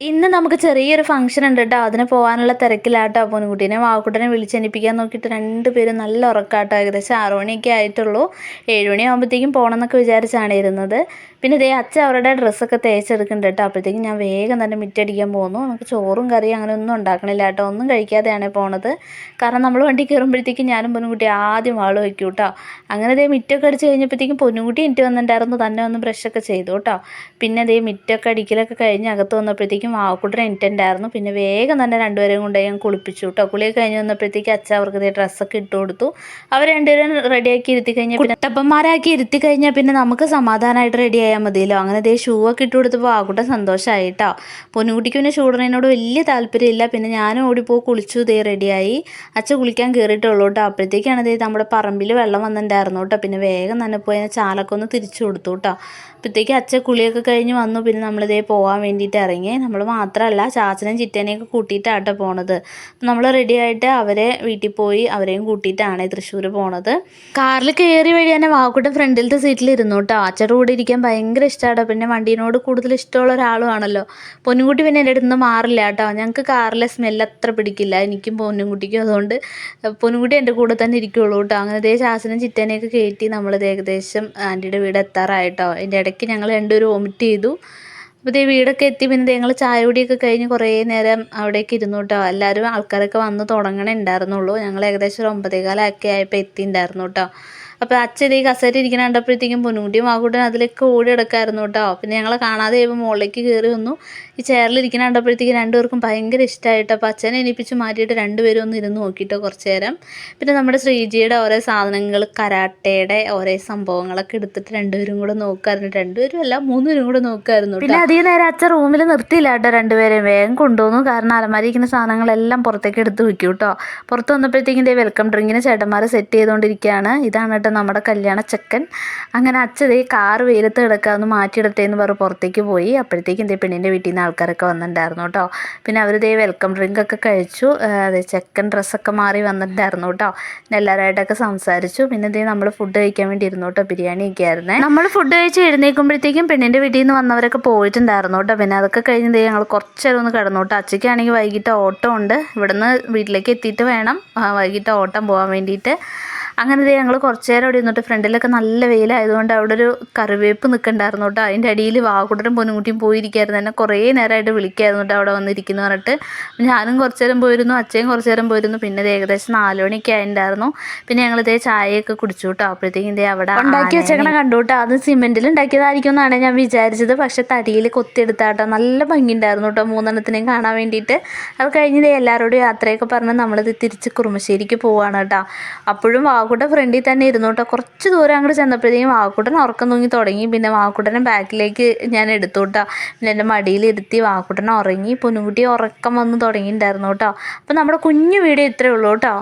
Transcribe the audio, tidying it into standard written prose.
ഇന്ന് നമുക്ക് ചെറിയൊരു ഫംഗ്ഷൻ ഉണ്ട് കേട്ടോ. അതിന് പോകാനുള്ള തിരക്കിലാട്ടോ. പൊന്നുകുട്ടീനെ വാവക്കുട്ടനെ വിളിച്ചെണിപ്പിക്കാൻ നോക്കിയിട്ട് രണ്ടുപേരും നല്ല ഉറക്കാട്ടോ. ഏകദേശം 6 മണിയൊക്കെ ആയിട്ടുള്ളൂ. 7 മണിയാകുമ്പോഴത്തേക്കും പോകണം എന്നൊക്കെ വിചാരിച്ചാണ് ഇരുന്നത്. പിന്നെ ഇതേ അച്ഛൻ അവരുടെ ഡ്രസ്സൊക്കെ തേച്ചെടുക്കുന്നുണ്ട് കേട്ടോ. അപ്പോഴത്തേക്കും ഞാൻ വേഗം തന്നെ മിറ്റടിക്കാൻ പോകുന്നു. നമുക്ക് ചോറും കറിയും അങ്ങനെ ഒന്നും ഉണ്ടാക്കണില്ല കേട്ടോ. ഒന്നും കഴിക്കാതെയാണ് പോണത്. കാരണം നമ്മൾ വണ്ടി കയറുമ്പോഴത്തേക്കും ഞാനും പൊന്നുകുട്ടി ആദ്യം വാള് വയ്ക്കും കേട്ടോ. അങ്ങനെ ഇതേ മിറ്റൊക്കെ അടിച്ച് കഴിഞ്ഞപ്പോഴത്തേക്കും പൊന്നുകുട്ടി എനിക്ക് വന്നിട്ടുണ്ടായിരുന്നു. തന്നെ ഒന്ന് ബ്രഷൊക്കെ ചെയ്തു കേട്ടോ. പിന്നെ ഇതേ മിറ്റൊക്കെ അടിക്കലൊക്കെ കഴിഞ്ഞ് അകത്ത് വന്നപ്പോഴത്തേക്കും വാവക്കുട്ടൻ എനിക്കുണ്ടായിരുന്നു. പിന്നെ വേഗം തന്നെ രണ്ടുപേരെയും കൊണ്ടുപോയി ഞാൻ കുളിപ്പിച്ചു കേട്ടോ. കുളിയൊക്കെ കഴിഞ്ഞ് വന്നപ്പോഴത്തേക്ക് അച്ഛൻ അവർക്ക് ഇതേ ഡ്രസ്സൊക്കെ ഇട്ട് കൊടുത്തു. അവർ രണ്ടുപേരും റെഡിയാക്കി ഇരുത്തി കഴിഞ്ഞാൽ പിന്നെ കുട്ടപ്പന്മാരാക്കി ഇരുത്തി കഴിഞ്ഞാൽ പിന്നെ നമുക്ക് സമാധാനമായിട്ട് റെഡി ആയാൽ മതിയല്ലോ. അങ്ങനെ ഇതേ ഷൂ ഒക്കെ ഇട്ട് കൊടുത്തപ്പോൾ വാവക്കുട്ടൻ സന്തോഷമായി കേട്ടോ. പൊന്നുകുട്ടിക്ക് പിന്നെ ഷൂ ഇടുന്നതിനോട് വലിയ താല്പര്യമില്ല. പിന്നെ ഞാനും ഓടിപ്പോയി കുളിച്ചു. ഇതേ റെഡിയായി. അച്ഛൻ കുളിക്കാൻ കയറിയിട്ടുള്ളൂ കേട്ടോ. അപ്പോഴത്തേക്കാണ് ഇതേ നമ്മുടെ പറമ്പിൽ വെള്ളം വന്നിട്ടുണ്ടായിരുന്നു കേട്ടോ. പിന്നെ വേഗം തന്നെ പോയി ചാലൊക്കെ ഒന്ന് തിരിച്ചു കൊടുത്തു കേട്ടോ. അപ്പോഴത്തേക്ക് അച്ഛൻ കുളിയൊക്കെ കഴിഞ്ഞ് വന്നു. പിന്നെ നമ്മളിതേ പോകാൻ വേണ്ടിയിട്ട് ഇറങ്ങി. നമ്മൾ മാത്രമല്ല ചാച്ചനെയും ചിറ്റേനെയൊക്കെ കൂട്ടിയിട്ടാട്ടോ പോണത്. നമ്മൾ റെഡി ആയിട്ട് അവരെ വീട്ടിൽ പോയി അവരെയും കൂട്ടിയിട്ടാണ് തൃശ്ശൂർ പോണത്. കാറിൽ കയറി വഴി തന്നെ വാവക്കുട്ടൻ ഫ്രണ്ടിലത്തെ സീറ്റിൽ ഇരുന്നു കേട്ടോ. അച്ഛൻ്റെ കൂടെ ഇരിക്കാൻ ഭയങ്കര ഇഷ്ടമാണ്. പിന്നെ വണ്ടീനോട് കൂടുതൽ ഇഷ്ടമുള്ള ഒരാളുമാണല്ലോ. പൊന്നുകുട്ടി പിന്നെ എൻ്റെ അടുത്ത് നിന്ന് മാറില്ല കേട്ടോ. ഞങ്ങൾക്ക് കാറിലെ സ്മെല്ല് അത്ര പിടിക്കില്ല, എനിക്കും പൊന്നുകുട്ടിക്കും. അതുകൊണ്ട് പൊന്നുകുട്ടി എൻ്റെ കൂടെ തന്നെ ഇരിക്കുകയുള്ളൂ കേട്ടോ. അങ്ങനെ ഇതേ ചാച്ചനും ചിറ്റേനെയൊക്കെ കയറ്റി നമ്മളിത് ഏകദേശം ആൻറ്റിയുടെ വീട് എത്താറായിട്ടോ. അതിൻ്റെ ഇടയ്ക്ക് ഞങ്ങൾ രണ്ടുപേരും വോമിറ്റ് ചെയ്തു. അപ്പോൾ ഇതേ വീടൊക്കെ എത്തി. പിന്നെ ഞങ്ങൾ ചായ കുടിയൊക്കെ കഴിഞ്ഞ് കുറേ നേരം അവിടേക്ക് ഇരുന്നു കേട്ടോ. എല്ലാവരും ആൾക്കാരൊക്കെ വന്ന് തുടങ്ങണേ ഉണ്ടായിരുന്നുള്ളൂ. ഞങ്ങൾ ഏകദേശം ഒരു 9:15 ആയപ്പോൾ എത്തിയിട്ടുണ്ടായിരുന്നു കേട്ടോ. അപ്പോൾ അച്ഛൻ ഈ കസേര ഇരിക്കണ കണ്ടപ്പോഴത്തേക്കും പൊന്നുകുട്ടിയും വാവക്കുട്ടനും അതിലേക്ക് ഓടി കിടക്കായിരുന്നു കേട്ടോ. പിന്നെ ഞങ്ങളെ കാണാതെ ആയപ്പോൾ മുകളിലേക്ക് കയറി വന്നു. ഈ ചെയറിലിരിക്കണ കണ്ടപ്പോഴത്തേക്കും രണ്ടുപേർക്കും ഭയങ്കര ഇഷ്ടമായിട്ടോ. അപ്പോൾ അച്ഛനെ എണീപ്പിച്ച് മാറ്റിയിട്ട് രണ്ടുപേരും ഒന്ന് ഇരുന്ന് നോക്കിയിട്ടോ കുറച്ച് നേരം. പിന്നെ നമ്മുടെ ശ്രീജിയുടെ ഓരോ സാധനങ്ങൾ, കരാട്ടയുടെ ഓരോ സംഭവങ്ങളൊക്കെ എടുത്തിട്ട് രണ്ടുപേരും കൂടെ നോക്കായിരുന്നു. രണ്ടുപേരും അല്ല, 3 പേരും കൂടെ നോക്കായിരുന്നു. പിന്നെ അധികം നേരം അച്ഛൻ റൂമിൽ നിർത്തിയില്ല കേട്ടോ. രണ്ടുപേരെയും വേഗം കൊണ്ടുവന്നു. കാരണം അലമാരി ഇരിക്കുന്ന സാധനങ്ങളെല്ലാം പുറത്തേക്ക് എടുത്ത് വയ്ക്കും കേട്ടോ. പുറത്ത് വന്നപ്പോഴത്തേക്കും ഇതേ വെൽക്കം ഡ്രിങ്കിന് ചേട്ടന്മാർ സെറ്റ് ചെയ്തുകൊണ്ടിരിക്കുകയാണ്. ഇതാണ് കേട്ടോ നമ്മുടെ കല്യാണ ചെക്കൻ. അങ്ങനെ അച്ഛൻ ഈ കാറ് വെയിലത്ത് കിടക്കുക ഒന്ന് മാറ്റിയിടട്ടെ എന്ന് പറഞ്ഞ് പുറത്തേക്ക് പോയി. അപ്പോഴത്തേക്കും ഇതേ പെണ്ണിൻ്റെ വീട്ടിൽ നിന്ന് ആൾക്കാരൊക്കെ വന്നിട്ടുണ്ടായിരുന്നു കേട്ടോ. പിന്നെ അവരിതേ വെൽക്കം ഡ്രിങ്കൊക്കെ കഴിച്ചു. അതെ, ചെക്കൻ ഡ്രസ്സൊക്കെ മാറി വന്നിട്ടുണ്ടായിരുന്നു കേട്ടോ. പിന്നെ എല്ലാവരുമായിട്ടൊക്കെ സംസാരിച്ചു. പിന്നെ ഇതേ നമ്മൾ ഫുഡ് കഴിക്കാൻ വേണ്ടി ഇരുന്നു കേട്ടോ. ബിരിയാണി ഒക്കെ ആയിരുന്നേ. നമ്മൾ ഫുഡ് കഴിച്ച് എഴുന്നേൽക്കുമ്പോഴത്തേക്കും പെണ്ണിൻ്റെ വീട്ടിൽ നിന്ന് വന്നവരൊക്കെ പോയിട്ടുണ്ടായിരുന്നു കേട്ടോ. പിന്നെ അതൊക്കെ കഴിഞ്ഞ് ഞങ്ങൾ കുറച്ച് നേരം ഒന്ന് കിടന്നു കേട്ടോ. അച്ഛയ്ക്കാണെങ്കിൽ വൈകിട്ട് ഓട്ടം ഉണ്ട്. ഇവിടുന്ന് വീട്ടിലേക്ക് എത്തിയിട്ട് വേണം വൈകിട്ട് ഓട്ടം പോകാൻ വേണ്ടിയിട്ട്. അങ്ങനെ ഞങ്ങൾ കുറച്ച് നേരം അവിടെ ഇരുന്നിട്ട് ഫ്രണ്ടിലൊക്കെ നല്ല വെയിലായതുകൊണ്ട് അവിടെ ഒരു കറിവേപ്പ് നിൽക്കണ്ടായിരുന്നു കേട്ടോ. അതിൻ്റെ അടിയിൽ വാവക്കുട്ടനും പൊന്നുകുട്ടിയും പോയിരിക്കായിരുന്നു. എന്നെ കുറേ നേരമായിട്ട് വിളിക്കായിരുന്നു കേട്ടോ അവിടെ വന്നിരിക്കുന്നു പറഞ്ഞിട്ട്. ഞാനും കുറച്ച് നേരം പോയിരുന്നു, അച്ഛയും കുറച്ച് നേരം പോയിരുന്നു. പിന്നെ ഏകദേശം 4 മണിയൊക്കെ ആയിട്ടുണ്ടായിരുന്നു. പിന്നെ ഞങ്ങളിതേ ചായയൊക്കെ കുടിച്ചു കേട്ടോ. അപ്പോഴത്തേക്കും അവിടെ ഉണ്ടാക്കി വെച്ചേക്കണ കണ്ടു കേട്ടോ. അത് സിമെൻറ്റിൽ ഉണ്ടാക്കിയതായിരിക്കും എന്നാണ് ഞാൻ വിചാരിച്ചത്. പക്ഷെ തടിയിൽ കൊത്തിയെടുത്താട്ടോ. നല്ല ഭംഗിയുണ്ടായിരുന്നു കേട്ടോ 3 കാണാൻ വേണ്ടിയിട്ട്. അത് കഴിഞ്ഞ് എല്ലാവരോടും യാത്രയൊക്കെ പറഞ്ഞ് നമ്മളിത് തിരിച്ച് കുറുമശ്ശേരിക്ക് പോവുകയാണ് കേട്ടോ. അപ്പോഴും വാവക്കുട്ടൻ ഫ്രണ്ടിൽ തന്നെ ഇരുന്നു കേട്ടോ. കുറച്ച് ദൂരം അങ്ങോട്ട് ചെന്നപ്പോഴത്തേക്കും വാവക്കുട്ടൻ ഉറക്കം തൂങ്ങി തുടങ്ങി. പിന്നെ വാവക്കുട്ടനെ ബാക്കിലേക്ക് ഞാൻ എടുത്തു കേട്ടോ. പിന്നെ എൻ്റെ മടിയിലിരുത്തി വാവക്കുട്ടനെ ഉറങ്ങി. പൊന്നുകുട്ടി ഉറക്കം വന്ന് തുടങ്ങിയിട്ടുണ്ടായിരുന്നു കേട്ടോ. അപ്പോൾ നമ്മുടെ കുഞ്ഞു വീഡിയോ ഇത്രയേ ഉള്ളൂ കേട്ടോ.